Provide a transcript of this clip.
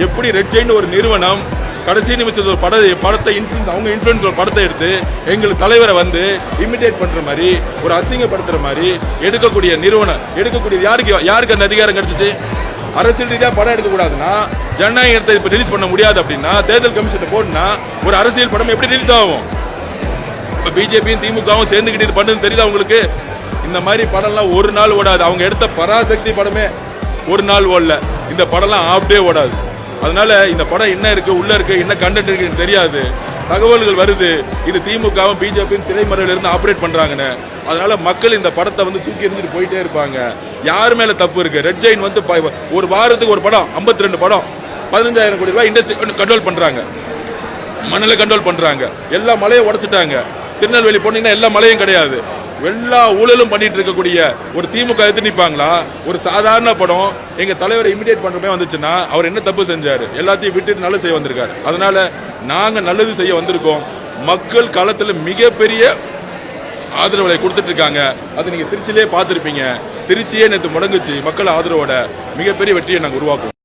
எப்படி ரெட் ஜெயின் ஒரு நிறுவனம் கடைசி நிமிஷத்துல ஒரு படத்தை அவங்க இன்ஃப்ளூயன்ஸ் ஒரு படத்தை எடுத்து எங்களுக்கு தலைவரை வந்து இமிடேட் பண்ற மாதிரி ஒரு அசிங்கப்படுத்துற மாதிரி எடுக்கக்கூடிய நிறுவனம் யாருக்கு அந்த அதிகாரம் கிடைச்சிச்சு? அரசியல் ரீதியாக படம் எடுக்கக்கூடாதுன்னா ஜனநாயகத்தை இப்போ ரிலீஸ் பண்ண முடியாது அப்படின்னா தேர்தல் கமிஷன் போட்டுனா ஒரு அரசியல் படம் எப்படி ரிலீஸ் ஆகும்? இப்போ பிஜேபியும் திமுகவும் சேர்ந்துக்கிட்டு இது பண்ணுறது தெரியுதா உங்களுக்கு? இந்த மாதிரி படம்லாம் ஒரு நாள் ஓடாது. அவங்க எடுத்த பராசக்தி படமே ஒரு நாள் ஓடல. இந்த படம்லாம் ஆஃப் டே ஓடாது. அதனால இந்த படம் என்ன இருக்கு, உள்ள இருக்கு, என்ன கண்டென்ட் இருக்குன்னு தெரியாது. தகவல்கள் வருது இது திமுகவும் பிஜேபியும் திரைமறையில இருந்து ஆப்ரேட் பண்றாங்கன்னு. அதனால மக்கள் இந்த படத்தை வந்து தூக்கி எறிஞ்சிட்டு போயிட்டே இருப்பாங்க. யார் மேல தப்பு இருக்கு? ரெட் ஜெயின் வந்து ஒரு வாரத்துக்கு ஒரு படம் 52 படம் 15,000 கோடி ரூபாய் இண்டஸ்ட்ரி கண்ட்ரோல் பண்றாங்க, மணலை கண்ட்ரோல் பண்றாங்க, எல்லா மலையும் உடைச்சிட்டாங்க. திருநெல்வேலி போனீங்கன்னா எல்லா மலையும் கிடையாது. எல்லா ஊழலும் பண்ணிட்டு இருக்கக்கூடிய ஒரு திமுக எடுத்து நிற்பாங்களா? ஒரு சாதாரண படம் எங்க தலைவரை இமிடேட் பண்றமே வந்துச்சுன்னா அவர் என்ன தப்பு செஞ்சாரு? எல்லாத்தையும் விட்டுட்டு நல்லது செய்ய வந்திருக்காரு. அதனால நாங்க நல்லது செய்ய வந்திருக்கோம். மக்கள் களத்துல மிகப்பெரிய ஆதரவுகளை கொடுத்துட்டு இருக்காங்க. அது நீங்க திருச்சியிலே பார்த்திருப்பீங்க. திருச்சியே நேற்று முடங்குச்சு. மக்கள் ஆதரவோட மிகப்பெரிய வெற்றியை நாங்கள் உருவாக்குவோம்.